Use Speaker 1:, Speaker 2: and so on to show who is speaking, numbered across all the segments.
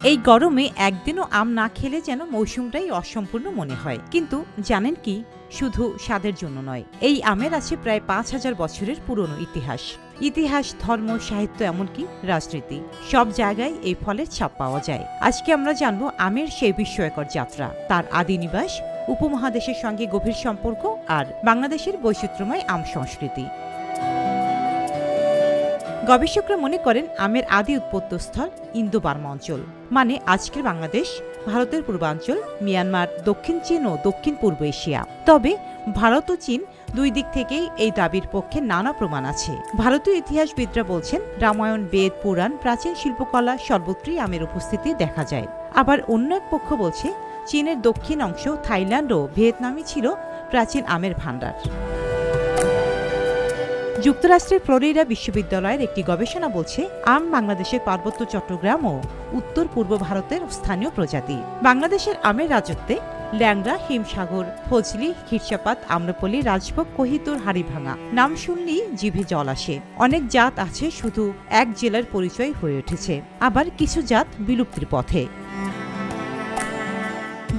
Speaker 1: এই গরমে একদিনও আম না খেলে যেন মৌসুমটাই অসম্পূর্ণ মনে হয়। কিন্তু জানেন কি, শুধু স্বাদের জন্য নয়, এই আমের আছে প্রায় ৫,০০০ বছরের পুরনো ইতিহাস, ধর্ম, সাহিত্য, এমনকি রাজনীতি, সব জায়গায় এই ফলের ছাপ পাওয়া যায়। আজকে আমরা জানব আমের সেই বিস্ময়কর যাত্রা, তার আদি নিবাস, উপমহাদেশের সঙ্গে গভীর সম্পর্ক আর বাংলাদেশের বৈচিত্র্যময় আম সংস্কৃতি। গবেষকরা মনে করেন আমের আদি উৎপত্তিস্থল ইন্দো বার্মা অঞ্চল, মানে আজকের বাংলাদেশ, ভারতের পূর্বাঞ্চল, মিয়ানমার, দক্ষিণ চীন ও দক্ষিণ পূর্ব এশিয়া। তবে ভারত ও চীন দুই দিক থেকেই এই দাবির পক্ষে নানা প্রমাণ আছে। ভারতীয় ইতিহাসবিদরা বলছেন রামায়ণ, বেদ, পুরাণ, প্রাচীন শিল্পকলা সর্বত্রই আমের উপস্থিতি দেখা যায়। আবার অন্য এক পক্ষ বলছে চীনের দক্ষিণ অংশ, থাইল্যান্ড ও ভিয়েতনামই ছিল প্রাচীন আমের ভাণ্ডার। যুক্তরাষ্ট্রের ফ্লোরিডা বিশ্ববিদ্যালয়ের একটি গবেষণা বলছে আম বাংলাদেশের পার্বত্য চট্টগ্রাম ও উত্তর পূর্ব ভারতের স্থানীয় প্রজাতি। বাংলাদেশের আমের রাজত্বে ল্যাংড়া, হিমসাগর, ফজলি, ক্ষীরসাপাত, আম্রপলি, রাজভোগ, কহিতুর, হাড়িভাঙা নাম শুনলেই জিভে জল আসে। অনেক জাত আছে শুধু এক জেলার পরিচয় হয়ে উঠেছে, আবার কিছু জাত বিলুপ্তির পথে।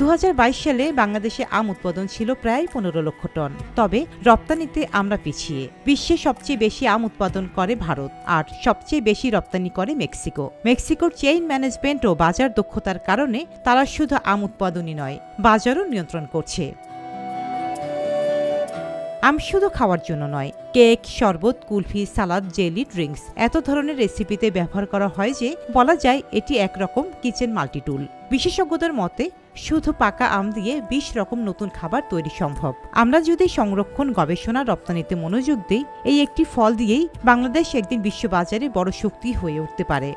Speaker 1: ২০২২ সালে বাংলাদেশে আম উৎপাদন ছিল প্রায় ১৫ লক্ষ টন। তবে রপ্তানিতে আমরা পিছিয়ে। বিশ্বে সবচেয়ে বেশি আম উৎপাদন করে ভারত, আর সবচেয়ে বেশি রপ্তানি করে মেক্সিকো। মেক্সিকোর চেইন ম্যানেজমেন্ট ও বাজার দক্ষতার কারণে তারা শুধু আম উৎপাদনই নয়, বাজারও নিয়ন্ত্রণ করছে। আম শুধু খাওয়ার জন্য নয়, কেক, শরবত, কুলফি, সালাদ, জেলি, ড্রিঙ্কস এত ধরনের রেসিপিতে ব্যবহার করা হয় যে বলা যায় এটি একরকম কিচেন মাল্টিটুল। বিশেষজ্ঞদের মতে শুধু পাকা আম দিয়ে ২০ রকম নতুন খাবার তৈরি সম্ভব। আমরা যদি সংরক্ষণ, গবেষণা, রপ্তানিতে মনোযোগ দিই, এই একটি ফল দিয়েই বাংলাদেশ একদিন বিশ্ববাজারে বড় শক্তি হয়ে উঠতে পারে।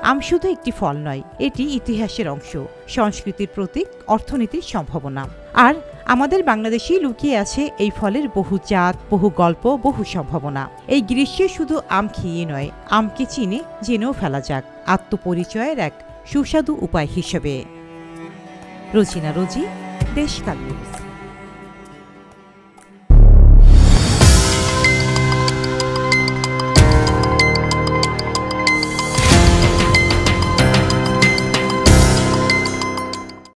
Speaker 1: আম শুধু একটি ফল নয়, এটি ইতিহাসের অংশ, সংস্কৃতির প্রতীক, অর্থনীতির সম্ভাবনা। আর আমাদের বাংলাদেশেই লুকিয়ে আছে এই ফলের বহু জাত, বহু গল্প, বহু সম্ভাবনা। এই গ্রীষ্মে শুধু আম খেয়ে নয়, আমকে চিনে জেনেও ফেলা যাক, আত্মপরিচয়ের এক সুস্বাদু উপায় হিসেবে। রোজিনা রোজি, দেশকাল নিউজ।